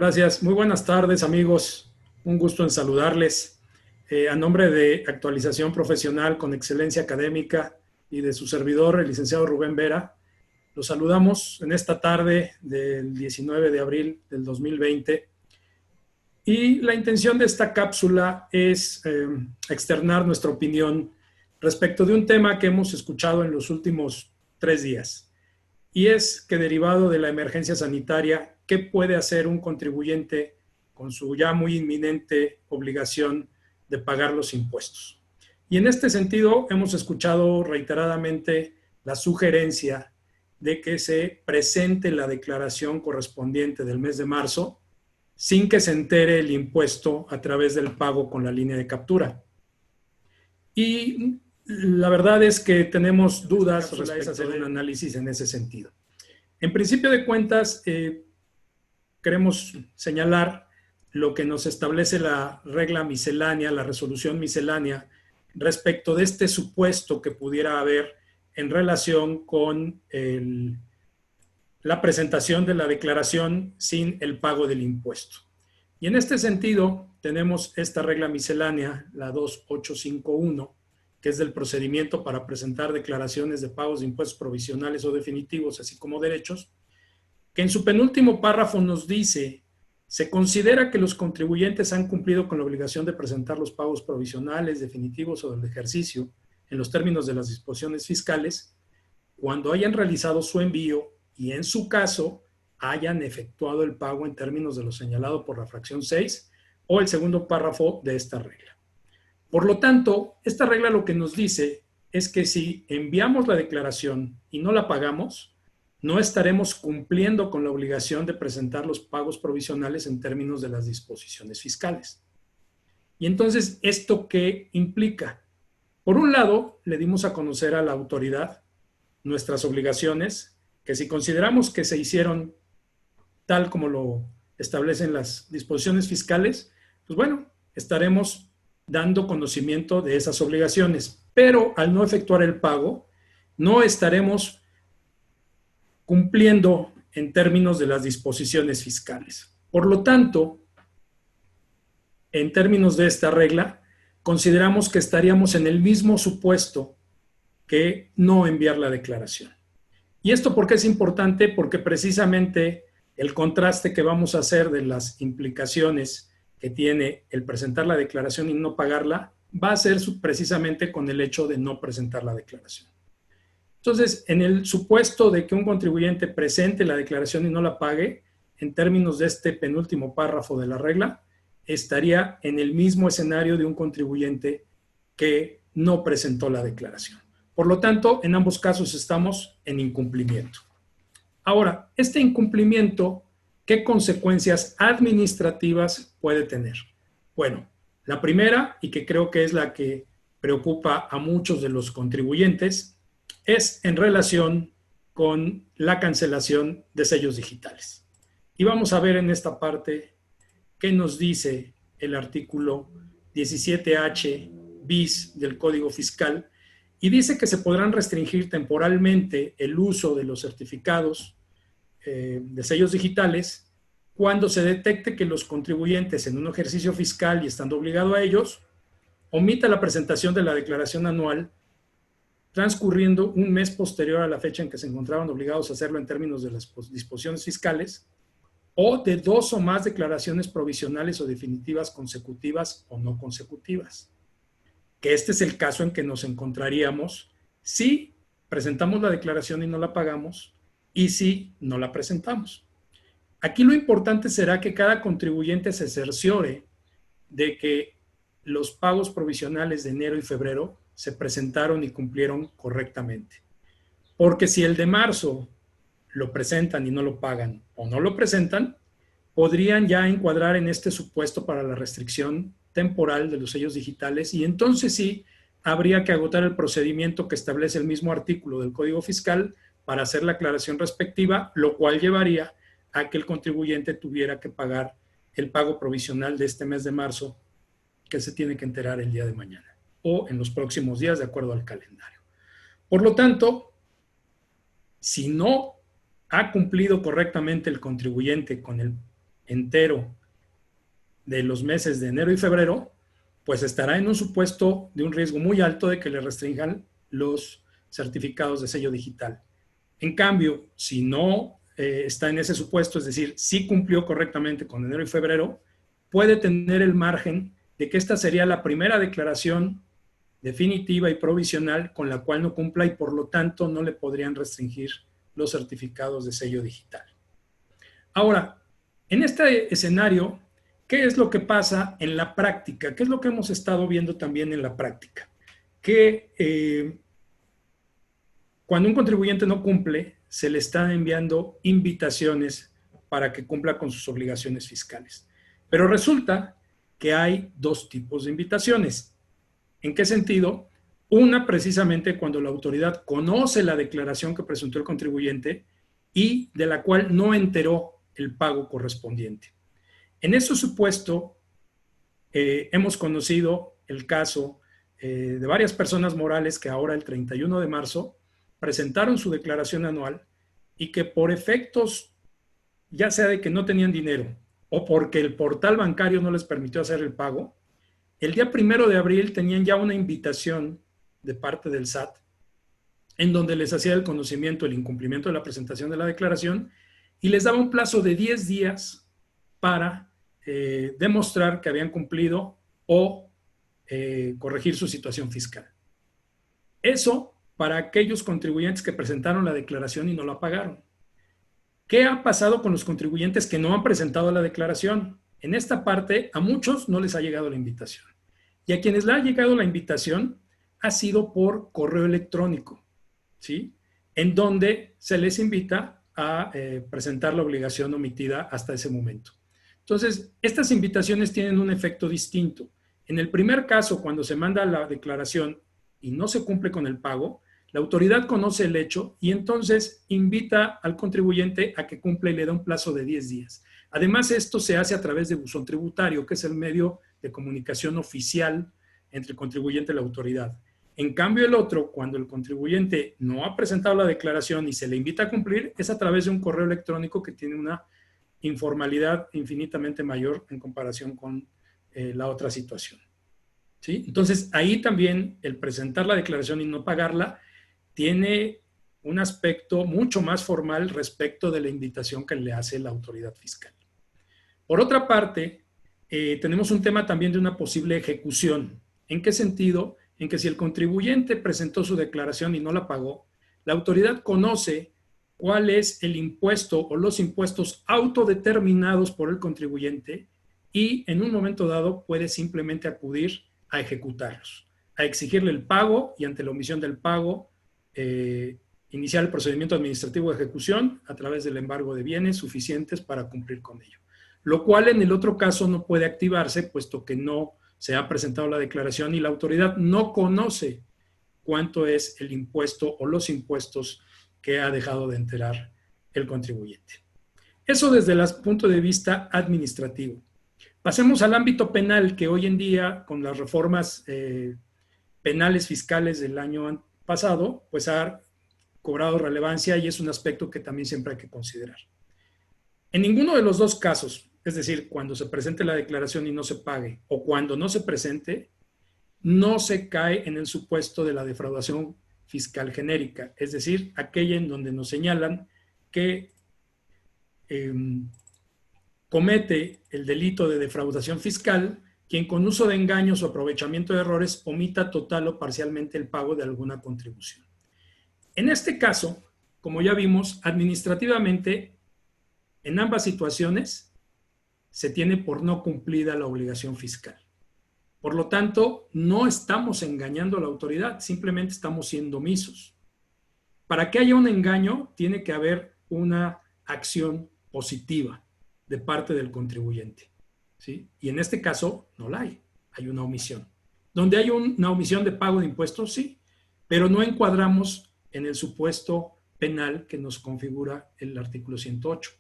Gracias. Muy buenas tardes, amigos. Un gusto en saludarles. A nombre de Actualización Profesional con Excelencia Académica y de su servidor, el licenciado Rubén Vera, los saludamos en esta tarde del 19 de abril del 2020. Y la intención de esta cápsula es externar nuestra opinión respecto de un tema que hemos escuchado en los últimos 3 días. Y es que derivado de la emergencia sanitaria, ¿qué puede hacer un contribuyente con su ya muy inminente obligación de pagar los impuestos? Y en este sentido hemos escuchado reiteradamente la sugerencia de que se presente la declaración correspondiente del mes de marzo sin que se entere el impuesto a través del pago con la línea de captura. Y la verdad es que tenemos dudas respecto a hacer un análisis en ese sentido. En principio de cuentas, queremos señalar lo que nos establece la regla miscelánea, la resolución miscelánea, respecto de este supuesto que pudiera haber en relación con la presentación de la declaración sin el pago del impuesto. Y en este sentido, tenemos esta regla miscelánea, la 2851, que es del procedimiento para presentar declaraciones de pagos de impuestos provisionales o definitivos, así como derechos, que en su penúltimo párrafo nos dice: se considera que los contribuyentes han cumplido con la obligación de presentar los pagos provisionales, definitivos o del ejercicio en los términos de las disposiciones fiscales cuando hayan realizado su envío y, en su caso, hayan efectuado el pago en términos de lo señalado por la fracción 6 o el segundo párrafo de esta regla. Por lo tanto, esta regla lo que nos dice es que si enviamos la declaración y no la pagamos, no estaremos cumpliendo con la obligación de presentar los pagos provisionales en términos de las disposiciones fiscales. Y entonces, ¿esto qué implica? Por un lado, le dimos a conocer a la autoridad nuestras obligaciones, que si consideramos que se hicieron tal como lo establecen las disposiciones fiscales, pues bueno, estaremos dando conocimiento de esas obligaciones. Pero al no efectuar el pago, no estaremos cumpliendo en términos de las disposiciones fiscales. Por lo tanto, en términos de esta regla, consideramos que estaríamos en el mismo supuesto que no enviar la declaración. ¿Y esto por qué es importante? Porque precisamente el contraste que vamos a hacer de las implicaciones que tiene el presentar la declaración y no pagarla va a ser precisamente con el hecho de no presentar la declaración. Entonces, en el supuesto de que un contribuyente presente la declaración y no la pague, en términos de este penúltimo párrafo de la regla, estaría en el mismo escenario de un contribuyente que no presentó la declaración. Por lo tanto, en ambos casos estamos en incumplimiento. Ahora, este incumplimiento, ¿qué consecuencias administrativas puede tener? Bueno, la primera, y que creo que es la que preocupa a muchos de los contribuyentes, es en relación con la cancelación de sellos digitales. Y vamos a ver en esta parte qué nos dice el artículo 17H bis del Código Fiscal, y dice que se podrán restringir temporalmente el uso de los certificados de sellos digitales cuando se detecte que los contribuyentes en un ejercicio fiscal y estando obligado a ellos, omita la presentación de la declaración anual transcurriendo un mes posterior a la fecha en que se encontraban obligados a hacerlo en términos de las disposiciones fiscales, o de 2 o más declaraciones provisionales o definitivas consecutivas o no consecutivas. Que este es el caso en que nos encontraríamos si presentamos la declaración y no la pagamos, y si no la presentamos. Aquí lo importante será que cada contribuyente se cerciore de que los pagos provisionales de enero y febrero se presentaron y cumplieron correctamente. Porque si el de marzo lo presentan y no lo pagan o no lo presentan, podrían ya encuadrar en este supuesto para la restricción temporal de los sellos digitales, y entonces sí habría que agotar el procedimiento que establece el mismo artículo del Código Fiscal para hacer la aclaración respectiva, lo cual llevaría a que el contribuyente tuviera que pagar el pago provisional de este mes de marzo, que se tiene que enterar el día de mañana o en los próximos días de acuerdo al calendario. Por lo tanto, si no ha cumplido correctamente el contribuyente con el entero de los meses de enero y febrero, pues estará en un supuesto de un riesgo muy alto de que le restrinjan los certificados de sello digital. En cambio, si no está en ese supuesto, es decir, si cumplió correctamente con enero y febrero, puede tener el margen de que esta sería la primera declaración definitiva y provisional con la cual no cumpla y por lo tanto no le podrían restringir los certificados de sello digital. Ahora, en este escenario, ¿qué es lo que pasa en la práctica? ¿Qué es lo que hemos estado viendo también en la práctica? Que cuando un contribuyente no cumple, se le están enviando invitaciones para que cumpla con sus obligaciones fiscales. Pero resulta que hay dos tipos de invitaciones. ¿En qué sentido? Una, precisamente cuando la autoridad conoce la declaración que presentó el contribuyente y de la cual no enteró el pago correspondiente. En ese supuesto, hemos conocido el caso de varias personas morales que ahora el 31 de marzo presentaron su declaración anual y que por efectos, ya sea de que no tenían dinero o porque el portal bancario no les permitió hacer el pago, el día 1 de abril tenían ya una invitación de parte del SAT en donde les hacía el conocimiento el incumplimiento de la presentación de la declaración y les daba un plazo de 10 días para demostrar que habían cumplido o corregir su situación fiscal. Eso para aquellos contribuyentes que presentaron la declaración y no la pagaron. ¿Qué ha pasado con los contribuyentes que no han presentado la declaración? En esta parte, a muchos no les ha llegado la invitación. Y a quienes le ha llegado la invitación ha sido por correo electrónico, ¿sí? En donde se les invita a presentar la obligación omitida hasta ese momento. Entonces, estas invitaciones tienen un efecto distinto. En el primer caso, cuando se manda la declaración y no se cumple con el pago, la autoridad conoce el hecho y entonces invita al contribuyente a que cumpla y le da un plazo de 10 días. Además, esto se hace a través de buzón tributario, que es el medio de comunicación oficial entre el contribuyente y la autoridad. En cambio, el otro, cuando el contribuyente no ha presentado la declaración y se le invita a cumplir, es a través de un correo electrónico que tiene una informalidad infinitamente mayor en comparación con la otra situación, ¿sí? Entonces, ahí también el presentar la declaración y no pagarla tiene un aspecto mucho más formal respecto de la invitación que le hace la autoridad fiscal. Por otra parte, tenemos un tema también de una posible ejecución. ¿En qué sentido? En que si el contribuyente presentó su declaración y no la pagó, la autoridad conoce cuál es el impuesto o los impuestos autodeterminados por el contribuyente y en un momento dado puede simplemente acudir a ejecutarlos, a exigirle el pago y ante la omisión del pago iniciar el procedimiento administrativo de ejecución a través del embargo de bienes suficientes para cumplir con ello. Lo cual en el otro caso no puede activarse puesto que no se ha presentado la declaración y la autoridad no conoce cuánto es el impuesto o los impuestos que ha dejado de enterar el contribuyente. Eso desde el punto de vista administrativo. Pasemos al ámbito penal, que hoy en día, con las reformas penales fiscales del año pasado, pues ha cobrado relevancia y es un aspecto que también siempre hay que considerar. En ninguno de los dos casos, es decir, cuando se presente la declaración y no se pague, o cuando no se presente, no se cae en el supuesto de la defraudación fiscal genérica, es decir, aquella en donde nos señalan que comete el delito de defraudación fiscal quien con uso de engaños o aprovechamiento de errores omita total o parcialmente el pago de alguna contribución. En este caso, como ya vimos, administrativamente, en ambas situaciones se tiene por no cumplida la obligación fiscal. Por lo tanto, no estamos engañando a la autoridad, simplemente estamos siendo omisos. Para que haya un engaño, tiene que haber una acción positiva de parte del contribuyente, ¿sí? Y en este caso no la hay una omisión. Donde hay una omisión de pago de impuestos, sí, pero no encuadramos en el supuesto penal que nos configura el artículo 108.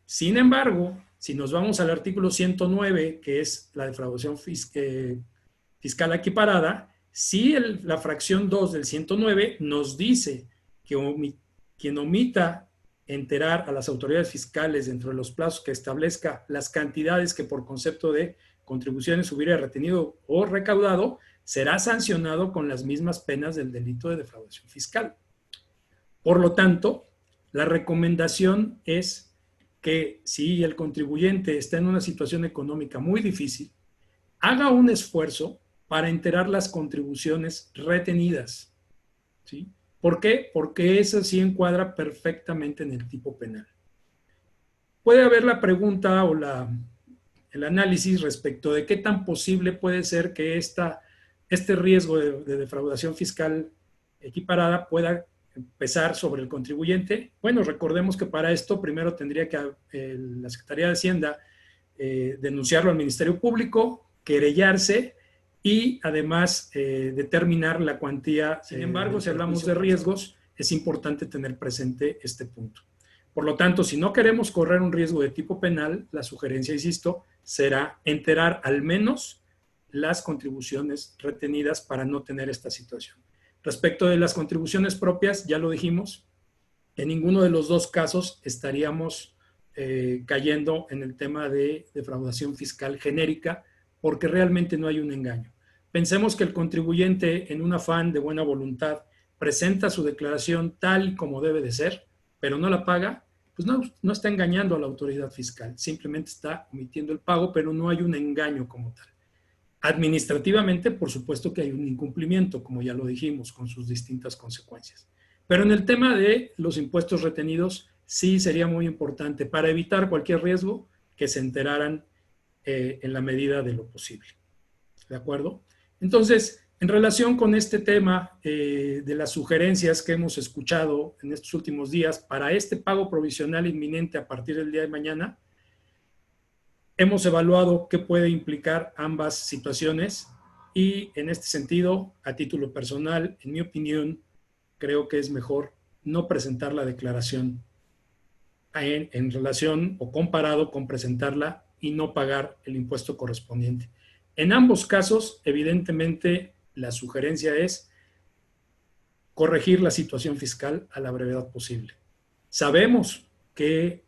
Sin embargo, si nos vamos al artículo 109, que es la defraudación fiscal equiparada, sí la fracción 2 del 109 nos dice que quien omita enterar a las autoridades fiscales dentro de los plazos que establezca las cantidades que por concepto de contribuciones hubiera retenido o recaudado, será sancionado con las mismas penas del delito de defraudación fiscal. Por lo tanto, la recomendación es que si el contribuyente está en una situación económica muy difícil, haga un esfuerzo para enterar las contribuciones retenidas. ¿Sí? ¿Por qué? Porque eso sí encuadra perfectamente en el tipo penal. Puede haber la pregunta o el análisis respecto de qué tan posible puede ser que este riesgo de defraudación fiscal equiparada pueda pesar sobre el contribuyente. Bueno, recordemos que para esto primero tendría que la Secretaría de Hacienda denunciarlo al Ministerio Público, querellarse y además determinar la cuantía. Sin embargo, si hablamos de riesgos, es importante tener presente este punto. Por lo tanto, si no queremos correr un riesgo de tipo penal, la sugerencia, insisto, será enterar al menos las contribuciones retenidas para no tener esta situación. Respecto de las contribuciones propias, ya lo dijimos, en ninguno de los dos casos estaríamos cayendo en el tema de defraudación fiscal genérica, porque realmente no hay un engaño. Pensemos que el contribuyente, en un afán de buena voluntad, presenta su declaración tal y como debe de ser, pero no la paga, pues no está engañando a la autoridad fiscal, simplemente está omitiendo el pago, pero no hay un engaño como tal. Administrativamente, por supuesto que hay un incumplimiento, como ya lo dijimos, con sus distintas consecuencias. Pero en el tema de los impuestos retenidos, sí sería muy importante para evitar cualquier riesgo que se enteraran en la medida de lo posible. ¿De acuerdo? Entonces, en relación con este tema de las sugerencias que hemos escuchado en estos últimos días para este pago provisional inminente a partir del día de mañana, hemos evaluado qué puede implicar ambas situaciones y en este sentido, a título personal, en mi opinión, creo que es mejor no presentar la declaración en relación o comparado con presentarla y no pagar el impuesto correspondiente. En ambos casos, evidentemente, la sugerencia es corregir la situación fiscal a la brevedad posible. Sabemos que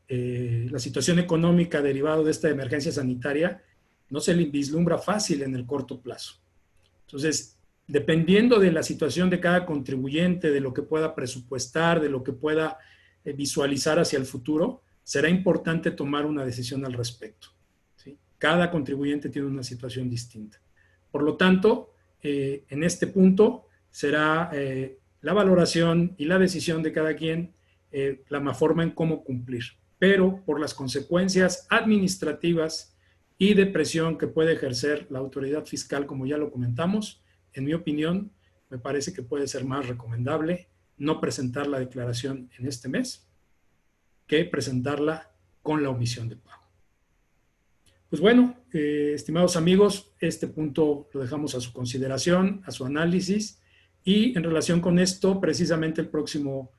la situación económica derivada de esta emergencia sanitaria no se le vislumbra fácil en el corto plazo. Entonces, dependiendo de la situación de cada contribuyente, de lo que pueda presupuestar, de lo que pueda visualizar hacia el futuro, será importante tomar una decisión al respecto. ¿Sí? Cada contribuyente tiene una situación distinta. Por lo tanto, en este punto será la valoración y la decisión de cada quien la forma en cómo cumplir. Pero por las consecuencias administrativas y de presión que puede ejercer la autoridad fiscal, como ya lo comentamos, en mi opinión, me parece que puede ser más recomendable no presentar la declaración en este mes que presentarla con la omisión de pago. Pues bueno, estimados amigos, este punto lo dejamos a su consideración, a su análisis, y en relación con esto, precisamente el próximo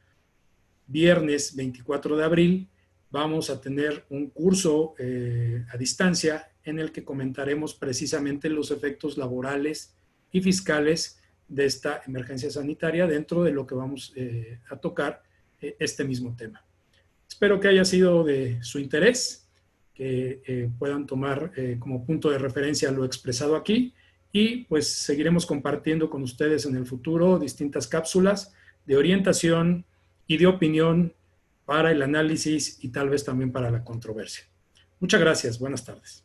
viernes 24 de abril vamos a tener un curso a distancia en el que comentaremos precisamente los efectos laborales y fiscales de esta emergencia sanitaria dentro de lo que vamos a tocar este mismo tema. Espero que haya sido de su interés, que puedan tomar como punto de referencia lo expresado aquí y pues seguiremos compartiendo con ustedes en el futuro distintas cápsulas de orientación y de opinión para el análisis y tal vez también para la controversia. Muchas gracias. Buenas tardes.